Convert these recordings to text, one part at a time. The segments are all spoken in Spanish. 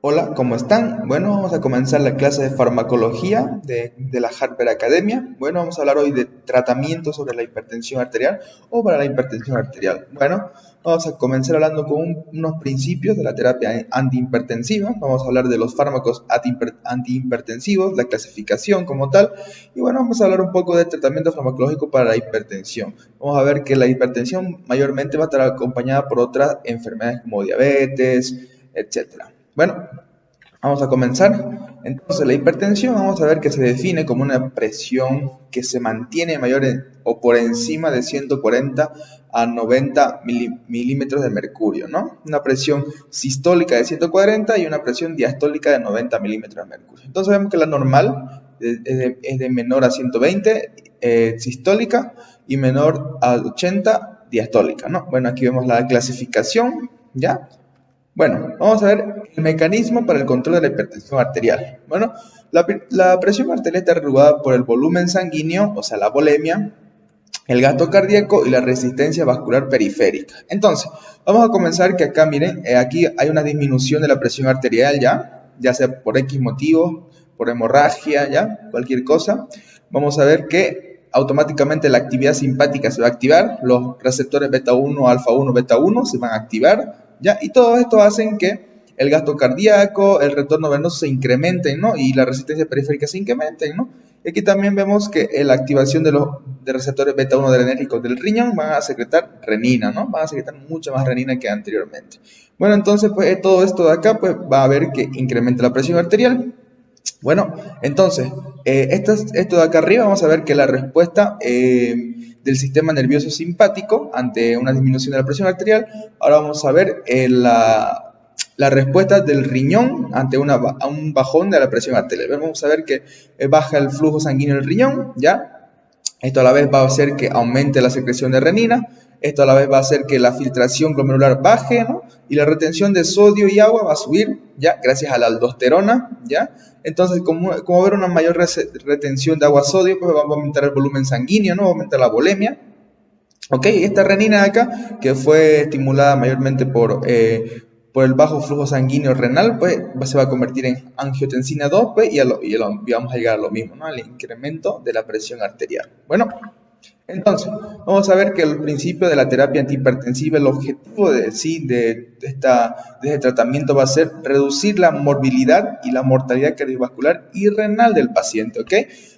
Hola, ¿cómo están? Bueno, vamos a comenzar la clase de farmacología de la Harper Academia. Bueno, vamos a hablar hoy de tratamiento sobre la hipertensión arterial o para la hipertensión arterial. Bueno, vamos a comenzar hablando con unos principios de la terapia antihipertensiva. Vamos a hablar de los fármacos antihipertensivos, la clasificación como tal. Y bueno, vamos a hablar un poco de tratamiento farmacológico para la hipertensión. Vamos a ver que la hipertensión mayormente va a estar acompañada por otras enfermedades como diabetes, etcétera. Bueno, vamos a comenzar. Entonces, la hipertensión vamos a ver que se define como una presión que se mantiene mayor o por encima de 140 a 90 milímetros de mercurio, ¿no? Una presión sistólica de 140 y una presión diastólica de 90 milímetros de mercurio. Entonces vemos que la normal es de menor a 120 sistólica y menor a 80 diastólica, ¿no? Bueno, aquí vemos la clasificación, ¿ya? Bueno, vamos a ver el mecanismo para el control de la hipertensión arterial. Bueno, la presión arterial está regulada por el volumen sanguíneo, o sea, la volemia, el gasto cardíaco y la resistencia vascular periférica. Entonces, vamos a comenzar que acá, miren, aquí hay una disminución de la presión arterial ya sea por X motivo, por hemorragia, ya, cualquier cosa. Vamos a ver que automáticamente la actividad simpática se va a activar, los receptores beta 1, alfa 1, beta 1 se van a activar, ¿ya? Y todo esto hacen que el gasto cardíaco, el retorno venoso se incrementen, ¿no? Y la resistencia periférica se incrementen, ¿no? Y aquí también vemos que la activación de receptores beta 1 adrenérgicos del riñón van a secretar renina, ¿no? Van a secretar mucha más renina que anteriormente. Bueno, entonces, pues todo esto de acá, pues va a haber que incrementa la presión arterial. Bueno, entonces, esto de acá arriba vamos a ver que la respuesta del sistema nervioso simpático ante una disminución de la presión arterial. Ahora vamos a ver la respuesta del riñón ante un bajón de la presión arterial. Vamos a ver que baja el flujo sanguíneo del riñón, ¿ya? Esto a la vez va a hacer que aumente la secreción de renina. Esto a la vez va a hacer que la filtración glomerular baje, ¿no? Y la retención de sodio y agua va a subir, ¿ya? Gracias a la aldosterona, ¿ya? Entonces, como va a haber una mayor retención de agua-sodio, pues va a aumentar el volumen sanguíneo, ¿no? Va a aumentar la volemia. Ok, esta renina de acá, que fue estimulada mayormente por el bajo flujo sanguíneo renal, pues se va a convertir en angiotensina 2, pues, y vamos a llegar a lo mismo, ¿no? Al incremento de la presión arterial. Bueno, entonces, vamos a ver que el principio de la terapia antihipertensiva, el objetivo de este tratamiento va a ser reducir la morbilidad y la mortalidad cardiovascular y renal del paciente, ¿ok?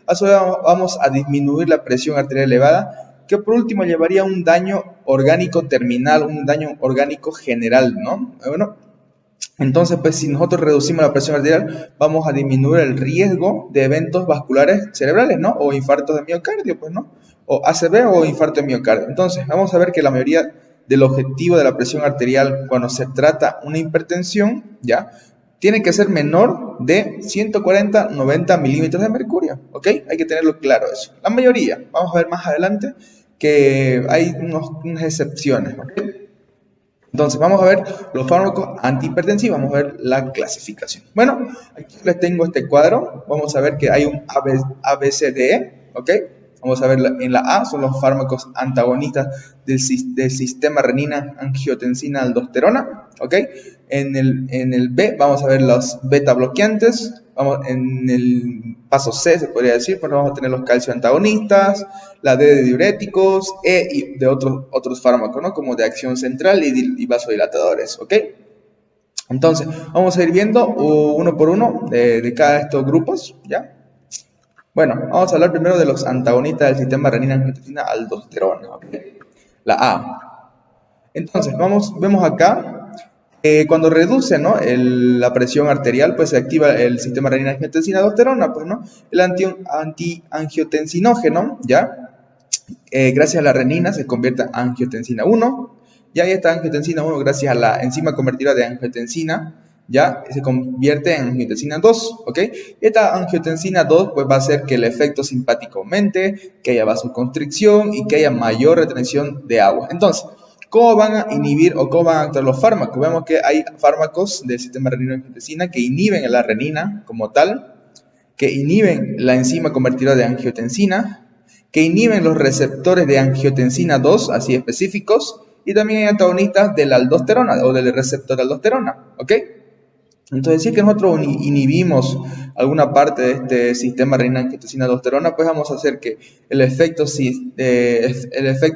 A su vez vamos a disminuir la presión arterial elevada, que por último llevaría a un daño orgánico terminal, un daño orgánico general, ¿no? Bueno, entonces, pues si nosotros reducimos la presión arterial, vamos a disminuir el riesgo de eventos vasculares cerebrales, ¿no? O infartos de miocardio, pues, ¿no? O ACV o infarto de miocardio. Entonces, vamos a ver que la mayoría del objetivo de la presión arterial cuando se trata una hipertensión, ¿ya? Tiene que ser menor de 140-90 milímetros de mercurio, ¿ok? Hay que tenerlo claro eso. La mayoría, vamos a ver más adelante que hay unas excepciones, ¿ok? Entonces, vamos a ver los fármacos antihipertensivos, vamos a ver la clasificación. Bueno, aquí les tengo este cuadro, vamos a ver que hay un ABCDE, ¿ok? Vamos a ver en la A, son los fármacos antagonistas del sistema renina-angiotensina-aldosterona, ¿ok? En el B vamos a ver los beta bloqueantes, en el paso C se podría decir, pues vamos a tener los calcio antagonistas, la D de diuréticos, E y de otros fármacos, ¿no? Como de acción central y vasodilatadores, ¿ok? Entonces, vamos a ir viendo uno por uno de cada de estos grupos, ¿ya? Bueno, vamos a hablar primero de los antagonistas del sistema renina-angiotensina-aldosterona, ¿ok? La A. Entonces, vemos acá, cuando reduce, ¿no? la presión arterial, pues se activa el sistema renina-angiotensina-aldosterona, pues, ¿no? El antiangiotensinógeno, ¿ya? Gracias a la renina se convierte en angiotensina 1, ya esta angiotensina 1, gracias a la enzima convertidora de angiotensina, ya se convierte en angiotensina 2, ¿ok? Esta angiotensina 2 pues va a hacer que el efecto simpático aumente, que haya vasoconstricción y que haya mayor retención de agua. Entonces, ¿cómo van a inhibir o cómo van a actuar los fármacos? Vemos que hay fármacos del sistema renina-angiotensina que inhiben la renina como tal, que inhiben la enzima convertidora de angiotensina, que inhiben los receptores de angiotensina 2, así específicos, y también hay antagonistas de la aldosterona o del receptor aldosterona, ¿ok? Entonces, si es que nosotros inhibimos alguna parte de este sistema renina-angiotensina-aldosterona, pues vamos a hacer que el efecto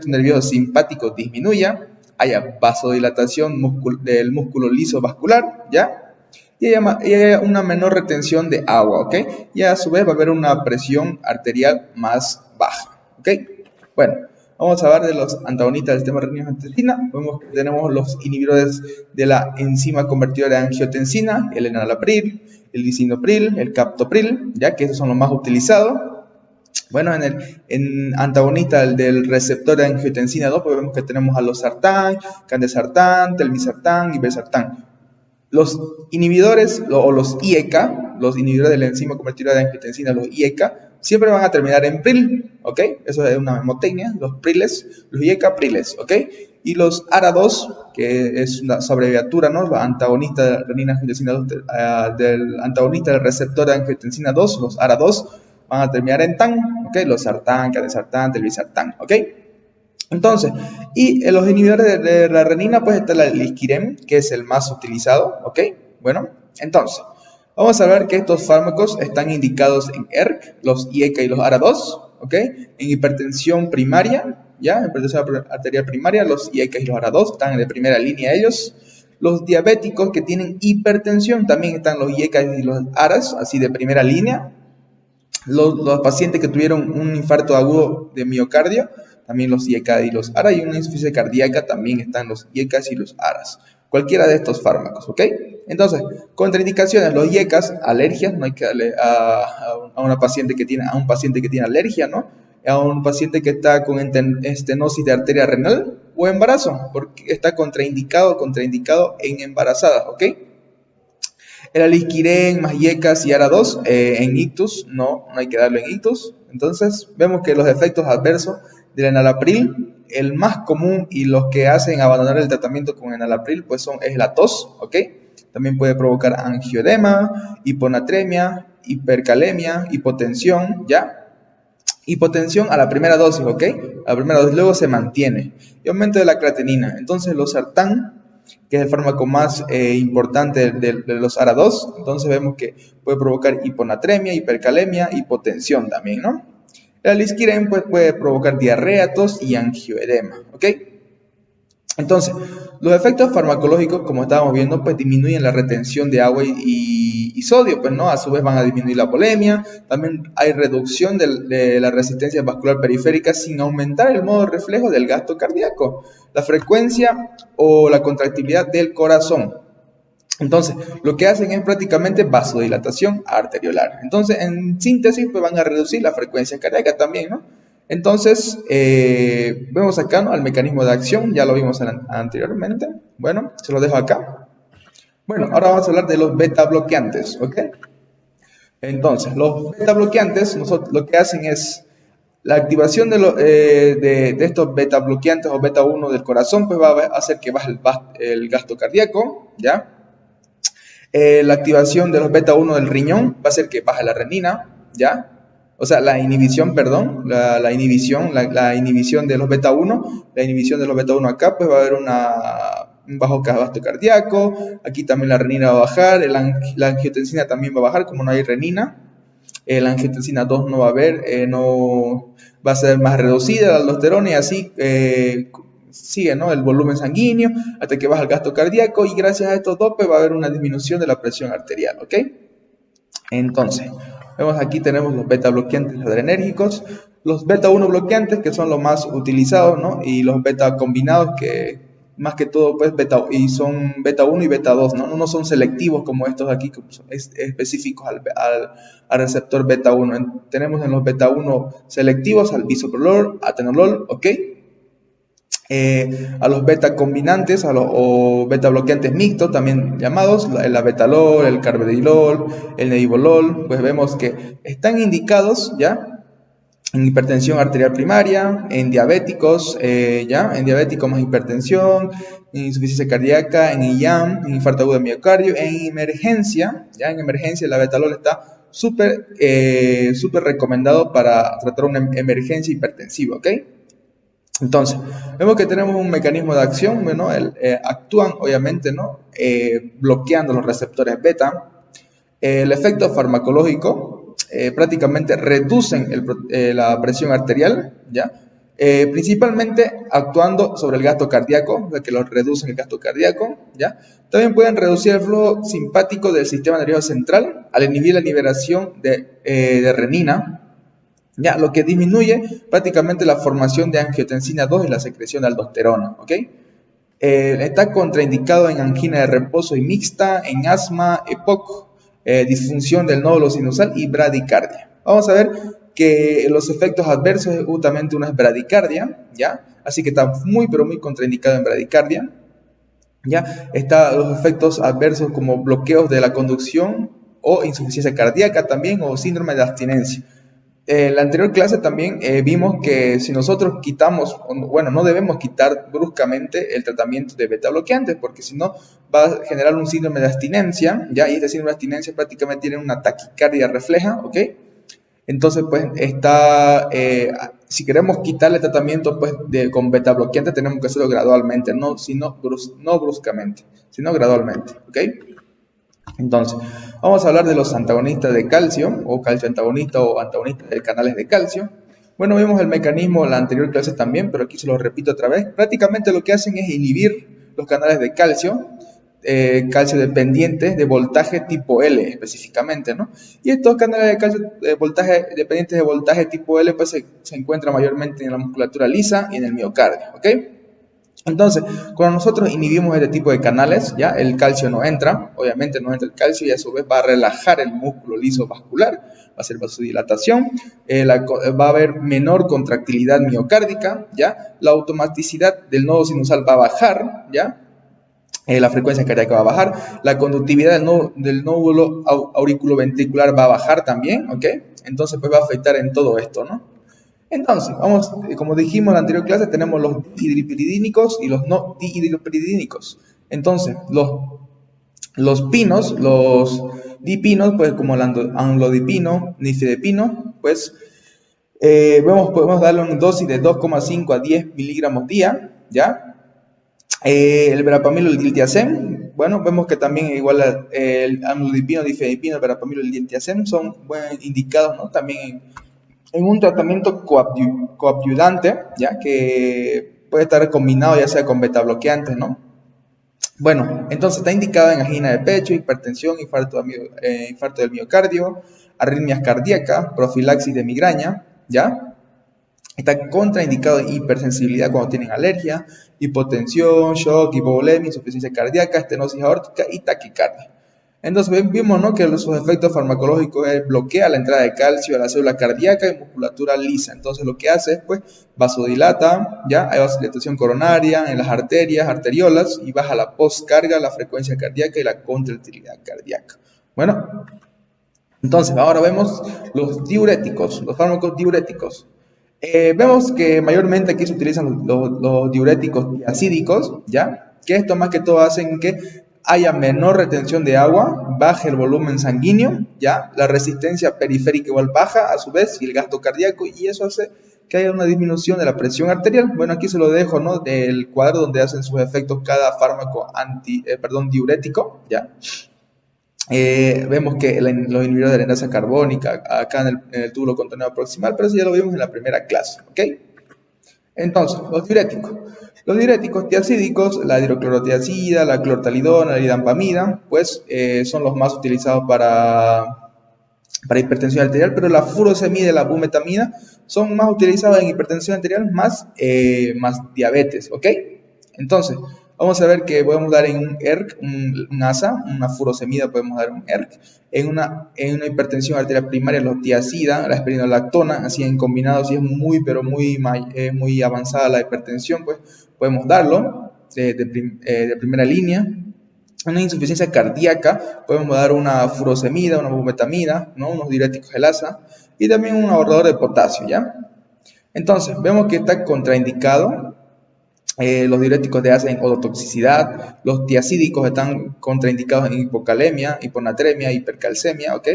nervioso simpático disminuya, haya vasodilatación del músculo liso vascular, ¿ya? Y haya una menor retención de agua, ¿ok? Y a su vez va a haber una presión arterial más baja, ¿ok? Bueno, vamos a hablar de los antagonistas del sistema renina-angiotensina. Vemos que tenemos los inhibidores de la enzima convertidora de angiotensina, el enalapril, el lisinopril, el captopril, ya que esos son los más utilizados. Bueno, en antagonista del receptor de angiotensina 2, pues vemos que tenemos a los sartán, candesartán, telmisartán y irbesartán. Los inhibidores o los IECA, los inhibidores de la enzima convertidora de angiotensina, los IECA, siempre van a terminar en pril, ¿ok? Eso es una memotecnia, los priles, los IECA priles, ¿ok? Y los ARA2, que es una abreviatura, ¿no? La antagonista de la renina-angiotensina 2, del antagonista del receptor de angiotensina 2, los ARA2, van a terminar en TAN, ¿ok? Los sartán, candesartán, telmisartán, ¿ok? Entonces, y los inhibidores de la renina, pues está el isquirem, que es el más utilizado, ¿ok? Bueno, entonces, vamos a ver que estos fármacos están indicados en ERC, los IECA y los ARA2, ¿ok? En hipertensión primaria, ¿ya? En hipertensión arterial primaria, los IECA y los ARA2 están de primera línea ellos. Los diabéticos que tienen hipertensión, también están los IECA y los ARAs, así de primera línea. Los pacientes que tuvieron un infarto agudo de miocardio, también los IECA y los ARA, y una insuficiencia cardíaca, también están los IECAs y los ARAs. Cualquiera de estos fármacos, ¿ok? Entonces, contraindicaciones, los IECAs, alergias, no hay que darle a un paciente que tiene alergia, ¿no? A un paciente que está con estenosis de arteria renal o embarazo, porque está contraindicado en embarazadas, ¿ok? El alisquirén, más IECAs y ARA2 en ictus, no hay que darlo en ictus. Entonces, vemos que los efectos adversos del enalapril, el más común y los que hacen abandonar el tratamiento con enalapril, pues es la tos, ¿ok? También puede provocar angioedema, hiponatremia, hipercalemia, hipotensión, ¿ya? Hipotensión a la primera dosis, ¿ok? A la primera dosis, luego se mantiene. Y aumento de la creatinina. Entonces, los sartán, que es el fármaco más importante de los ARA2, entonces vemos que puede provocar hiponatremia, hipercalemia, hipotensión también, ¿no? El alisquirem pues, puede provocar diarrea, tos y angioedema, ¿ok? Entonces, los efectos farmacológicos, como estábamos viendo, pues disminuyen la retención de agua y sodio, pues no, a su vez van a disminuir la volemia, también hay reducción de la resistencia vascular periférica sin aumentar el modo reflejo del gasto cardíaco, la frecuencia o la contractibilidad del corazón. Entonces, lo que hacen es prácticamente vasodilatación arteriolar. Entonces, en síntesis, pues van a reducir la frecuencia cardíaca también, ¿no? Entonces, vemos acá, ¿no?, el mecanismo de acción, ya lo vimos anteriormente. Bueno, se lo dejo acá. Bueno, ahora vamos a hablar de los beta bloqueantes, ¿ok? Entonces, los beta bloqueantes, lo que hacen es la activación de estos beta bloqueantes o beta 1 del corazón, pues va a hacer que baje el gasto cardíaco, ¿ya? La activación de los beta 1 del riñón va a hacer que baje la renina, ¿ya? O sea, la inhibición de los beta 1, la inhibición de los beta 1 acá, pues va a haber un bajo gasto cardíaco, aquí también la renina va a bajar, la angiotensina también va a bajar, como no hay renina, la angiotensina 2 no va a haber, no va a ser más reducida la aldosterona y así sigue, ¿no?, el volumen sanguíneo hasta que baja el gasto cardíaco y gracias a estos dopes va a haber una disminución de la presión arterial, ¿ok? Entonces, vemos aquí tenemos los beta bloqueantes adrenérgicos, los beta 1 bloqueantes que son los más utilizados, ¿no? Y los beta combinados que más que todo pues y son beta 1 y beta 2, ¿no? No son selectivos como estos aquí, que son específicos al receptor beta 1. Tenemos en los beta 1 selectivos al bisoprolol, atenolol, ¿ok? A los beta combinantes o beta bloqueantes mixtos, también llamados, el abetalol, el carvedilol, el nebivolol, pues vemos que están indicados ya en hipertensión arterial primaria, en diabéticos, en diabéticos más hipertensión, en insuficiencia cardíaca, en IAM, en infarto agudo de miocardio, en emergencia, ya en emergencia el abetalol está súper recomendado para tratar una emergencia hipertensiva, ¿ok? Entonces, vemos que tenemos un mecanismo de acción, ¿no? Actúan, obviamente, ¿no? Bloqueando los receptores beta. El efecto farmacológico prácticamente reducen la presión arterial, ¿ya? Principalmente actuando sobre el gasto cardíaco, que lo reducen el gasto cardíaco, ¿ya? También pueden reducir el flujo simpático del sistema nervioso central al inhibir la liberación de renina, ¿ya? Lo que disminuye prácticamente la formación de angiotensina 2 y la secreción de aldosterona, ¿ok? Está contraindicado en angina de reposo y mixta, en asma, EPOC, disfunción del nódulo sinusal y bradicardia. Vamos a ver que los efectos adversos justamente una es bradicardia, ¿ya? Así que está muy, pero muy contraindicado en bradicardia, ¿ya? Está los efectos adversos como bloqueos de la conducción o insuficiencia cardíaca también o síndrome de abstinencia. En la anterior clase también vimos que si nosotros quitamos, bueno, no debemos quitar bruscamente el tratamiento de beta bloqueantes, porque si no va a generar un síndrome de abstinencia, ¿ya? Y este síndrome de abstinencia prácticamente tiene una taquicardia refleja, ¿ok? Entonces, pues, si queremos quitarle el tratamiento pues, con beta bloqueantes, tenemos que hacerlo gradualmente, no bruscamente, sino gradualmente, ¿ok? Entonces, vamos a hablar de los antagonistas de calcio, o calcio antagonista o antagonistas de canales de calcio. Bueno, vimos el mecanismo en la anterior clase también, pero aquí se lo repito otra vez. Prácticamente lo que hacen es inhibir los canales de calcio, calcio dependientes de voltaje tipo L específicamente, ¿no? Y estos canales de calcio dependientes de voltaje tipo L pues se encuentran mayormente en la musculatura lisa y en el miocardio, ¿ok? Entonces, cuando nosotros inhibimos este tipo de canales, ya el calcio no entra, obviamente no entra el calcio y a su vez va a relajar el músculo liso vascular, va a hacer vasodilatación, va a haber menor contractilidad miocárdica, ya la automaticidad del nodo sinusal va a bajar, ya la frecuencia cardíaca va a bajar, la conductividad del nódulo auriculoventricular va a bajar también, ¿ok? Entonces pues va a afectar en todo esto, ¿no? Entonces, como dijimos en la anterior clase, tenemos los dihidropiridínicos y los no dihidropiridínicos. Entonces, los dipinos, pues como el amlodipino, nifedipino, pues podemos darle una dosis de 2,5 a 10 miligramos día, ¿ya? El verapamilo y el diltiazem, bueno, vemos que también igual el amlodipino, difedipino, el verapamilo y el diltiazem son indicados, ¿no? También en un tratamiento coadyuvante, ya que puede estar combinado ya sea con beta bloqueantes, ¿no? Bueno, entonces está indicado en angina de pecho, hipertensión, infarto del miocardio, arritmias cardíacas, profilaxis de migraña, ¿ya? Está contraindicado en hipersensibilidad cuando tienen alergia, hipotensión, shock, hipovolemia, insuficiencia cardíaca, estenosis aórtica y taquicardia. Entonces vimos, ¿no?, que sus efectos farmacológicos bloquea la entrada de calcio a la célula cardíaca y musculatura lisa. Entonces lo que hace es, pues, vasodilata, ¿ya? Hay vasodilatación coronaria en las arterias, arteriolas, y baja la postcarga, la frecuencia cardíaca y la contractilidad cardíaca. Bueno, entonces ahora vemos los diuréticos, los fármacos diuréticos. Vemos que mayormente aquí se utilizan los diuréticos diacídicos, ¿ya? Que esto más que todo hacen que haya menor retención de agua, baje el volumen sanguíneo, ¿ya? La resistencia periférica igual baja a su vez y el gasto cardíaco, y eso hace que haya una disminución de la presión arterial. Bueno, aquí se lo dejo, ¿no?, del cuadro donde hacen sus efectos cada fármaco diurético, ¿ya? Vemos que los inhibidores de la enlace carbónica acá en el túbulo contorneo proximal, pero eso ya lo vimos en la primera clase, ¿ok? Entonces, los diuréticos. Los diuréticos tiacídicos, la hidroclorotiazida, la clortalidona, la lidampamida, pues son los más utilizados para hipertensión arterial, pero la furosemida y la bumetamida son más utilizados en hipertensión arterial más diabetes, ¿ok? Entonces, vamos a ver que podemos dar en un ERC, un ASA, una furosemida, podemos dar un ERC. En una hipertensión arterial primaria, los tiazida, la spironolactona, así en combinado, si es muy, pero muy avanzada la hipertensión, pues podemos darlo de primera línea. Una insuficiencia cardíaca, podemos dar una furosemida, una bumetamida, ¿no?, unos diuréticos ELASA, y también un ahorrador de potasio, ¿ya? Entonces, vemos que está contraindicado. Los diuréticos de hacen ototoxicidad, los tiacídicos están contraindicados en hipocalemia, hiponatremia, hipercalcemia, ¿ok?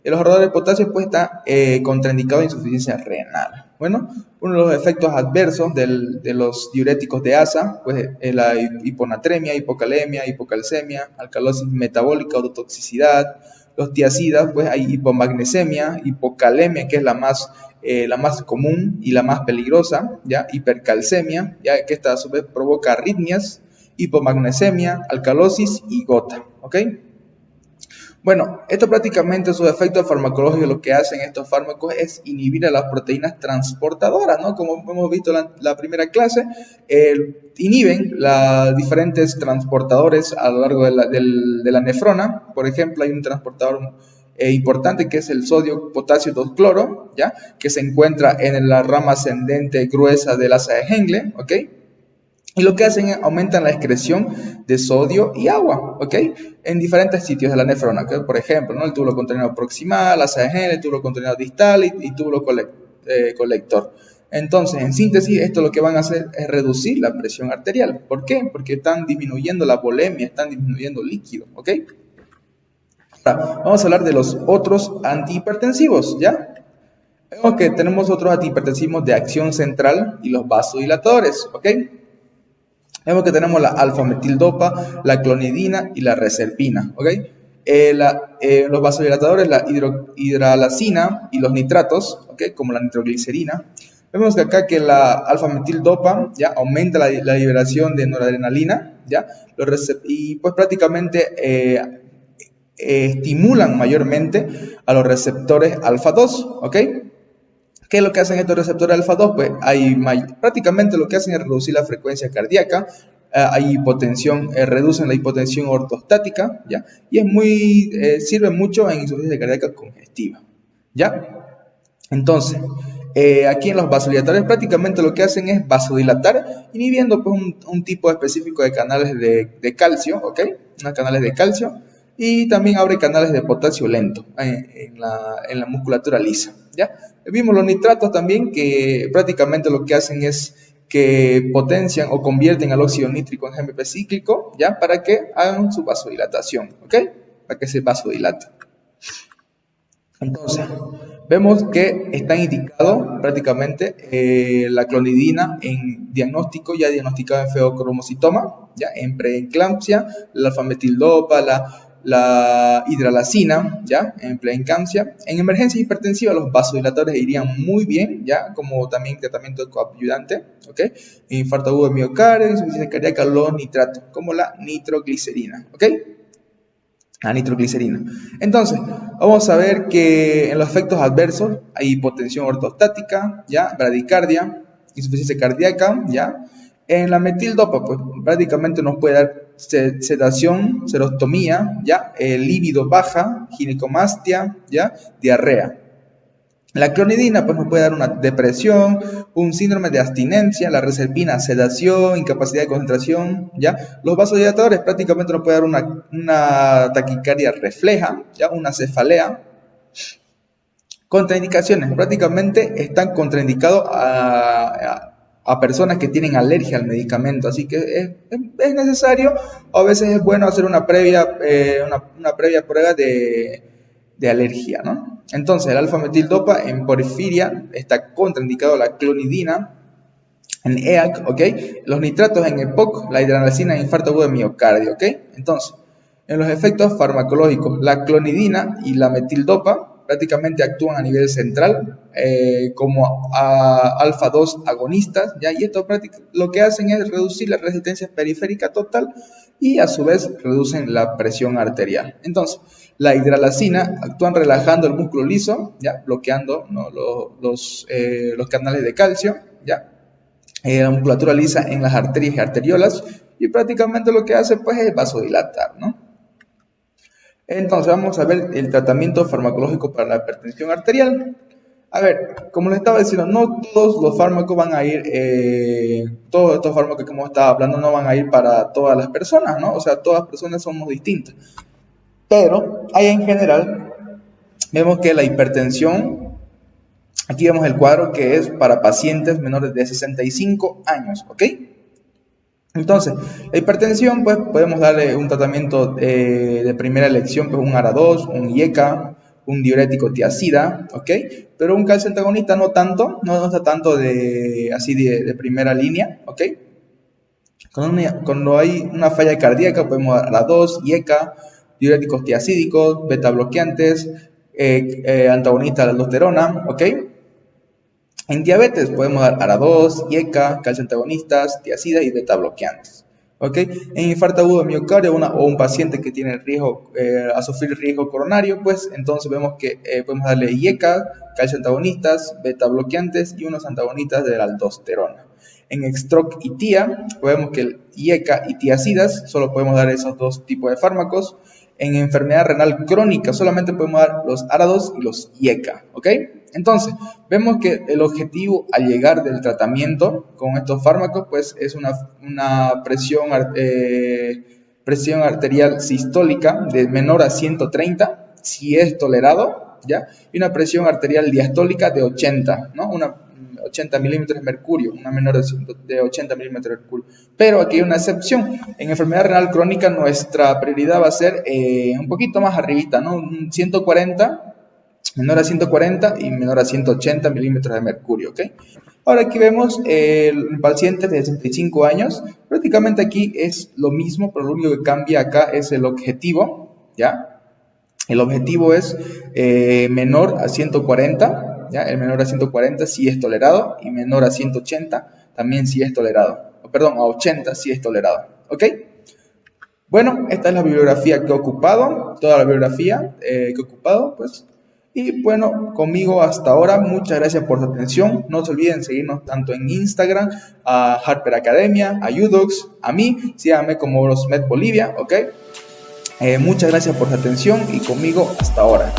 El ahorrador de potasio pues está contraindicado en insuficiencia renal. Bueno, uno de los efectos adversos de los diuréticos de ASA pues es la hiponatremia, hipocalemia, hipocalcemia, alcalosis metabólica o toxicidad. Los tiacidas pues hay hipomagnesemia, hipocalemia, que es la más común y la más peligrosa, ¿ya? Hipercalcemia, ya que esta a su vez provoca arritmias, hipomagnesemia, alcalosis y gota, ¿ok? Bueno, esto prácticamente sus efectos farmacológicos lo que hacen estos fármacos es inhibir a las proteínas transportadoras, ¿no? Como hemos visto en la primera clase, inhiben los diferentes transportadores a lo largo de la nefrona. Por ejemplo, hay un transportador importante que es el sodio potasio 2-cloro, ¿ya? Que se encuentra en la rama ascendente gruesa del asa de Henle, ¿ok? Y lo que hacen es aumentan la excreción de sodio y agua, ¿ok? En diferentes sitios de la nefrona, ¿okay? Por ejemplo, ¿no? El túbulo contenedor proximal, asa de Henle, el túbulo contenedor distal y túbulo colector. Entonces, en síntesis, esto lo que van a hacer es reducir la presión arterial. ¿Por qué? Porque están disminuyendo la volemia, están disminuyendo el líquido, ¿ok? Ahora, vamos a hablar de los otros antihipertensivos, ¿ya? Vemos que tenemos otros antihipertensivos de acción central y los vasodilatadores, ¿ok? Vemos que tenemos la alfa-metildopa, la clonidina y la reserpina, ¿ok? Los vasodilatadores, la hidralacina y los nitratos, ¿ok? Como la nitroglicerina. Vemos que acá que la alfa-metildopa ya aumenta la liberación de noradrenalina, ¿ya? Y pues prácticamente estimulan mayormente a los receptores alfa-2, ¿ok? ¿Qué es lo que hacen estos receptores alfa-2? Pues prácticamente lo que hacen es reducir la frecuencia cardíaca, hay hipotensión, reducen la hipotensión ortostática, ¿ya? Y sirve mucho en insuficiencia cardíaca congestiva, ¿ya? Entonces, aquí en los vasodilatadores prácticamente lo que hacen es vasodilatar, inhibiendo pues, un tipo específico de canales de calcio, ¿ok? Unos canales de calcio, y también abre canales de potasio lento en la musculatura lisa, ¿ya? Vimos los nitratos también, que prácticamente lo que hacen es que potencian o convierten al óxido nítrico en GMP cíclico, ¿ya? Para que hagan su vasodilatación, ¿ok? Para que se vasodilate. Entonces, vemos que está indicado prácticamente la clonidina en diagnóstico, ya diagnosticado en feocromocitoma, ya en preeclampsia, la alfa-metildopa, la hidralacina, ya en preeclampsia. En emergencia hipertensiva los vasodilatadores irían muy bien, ya como también tratamiento coadyuvante, ¿ok? Infarto agudo de miocardio, insuficiencia cardíaca, los nitratos, como la nitroglicerina, ¿ok? La nitroglicerina. Entonces, vamos a ver que en los efectos adversos hay hipotensión ortostática, ¿ya? Bradicardia, insuficiencia cardíaca, ¿ya? En la metildopa, pues prácticamente nos puede dar sedación, serostomía, ¿ya? Líbido baja, ginecomastia, ¿ya? Diarrea. La clonidina pues nos puede dar una depresión, un síndrome de abstinencia, la reserpina, sedación, incapacidad de concentración, ¿ya? Los vasodilatadores prácticamente nos puede dar una taquicardia refleja, ¿ya? Una cefalea. Contraindicaciones, prácticamente están contraindicados a personas que tienen alergia al medicamento, así que es necesario, o a veces es bueno hacer una previa prueba de alergia, ¿no? Entonces, el alfa-metildopa en porfiria está contraindicado la clonidina, en EAC, ¿ok? Los nitratos en EPOC, la hidralacina en infarto agudo de miocardio, ¿ok? Entonces, en los efectos farmacológicos, la clonidina y la metildopa prácticamente actúan a nivel central como alfa-2 agonistas, ¿ya? Y esto lo que hacen es reducir la resistencia periférica total y a su vez reducen la presión arterial. Entonces, la hidralacina actúan relajando el músculo liso, ¿ya? Bloqueando, ¿no? los canales de calcio, ¿ya? La musculatura lisa en las arterias y arteriolas, y prácticamente lo que hace pues es vasodilatar, ¿no? Entonces vamos a ver el tratamiento farmacológico para la hipertensión arterial. A ver, como les estaba diciendo, no todos los fármacos van a ir, todos estos fármacos que hemos estado hablando no van a ir para todas las personas, ¿no? O sea, todas las personas somos distintas. Pero ahí en general vemos que la hipertensión, aquí vemos el cuadro que es para pacientes menores de 65 años, ¿ok? Entonces, la hipertensión, pues podemos darle un tratamiento de primera elección, pues un ARA2, un IECA, un diurético tiazida, ¿ok? Pero un calcio antagonista no tanto, no está tanto así de primera línea, ¿ok? Cuando hay una falla cardíaca podemos dar ARA2, IECA, diuréticos tiazídicos, beta bloqueantes, antagonistas de la aldosterona, ¿ok? En diabetes podemos dar ARA2, IECA, calcio antagonistas, tiazidas y beta bloqueantes. ¿Ok? En infarto agudo de miocardio o un paciente que tiene riesgo a sufrir riesgo coronario, pues entonces vemos que podemos darle IECA, calcio antagonistas, beta bloqueantes y unos antagonistas de la aldosterona. En stroke y TIA, podemos que el IECA y tiazidas, solo podemos dar esos dos tipos de fármacos. En enfermedad renal crónica solamente podemos dar los ARA2 y los IECA, ¿ok? Entonces, vemos que el objetivo al llegar del tratamiento con estos fármacos, pues es una presión arterial sistólica de menor a 130, si es tolerado, ¿ya? Y una presión arterial diastólica de 80, ¿no? 80 milímetros de mercurio, una menor de 80 milímetros de mercurio. Pero aquí hay una excepción. En enfermedad renal crónica nuestra prioridad va a ser un poquito más arribita, ¿no? 140, menor a 140 y menor a 180 milímetros de mercurio, ¿ok? Ahora aquí vemos el paciente de 65 años. Prácticamente aquí es lo mismo, pero lo único que cambia acá es el objetivo, ¿ya? El objetivo es menor a 140, ¿ya? El menor a 140 sí es tolerado y menor a 180 también sí es tolerado. Perdón, a 80 sí es tolerado, ¿ok? Bueno, esta es la bibliografía que he ocupado, toda la bibliografía que he ocupado, pues. Y bueno, conmigo hasta ahora, muchas gracias por su atención. No se olviden seguirnos tanto en Instagram, a Harper Academia, a Udux, a mí, síganme como Orosmed Bolivia, ¿ok? Muchas gracias por su atención y conmigo hasta ahora.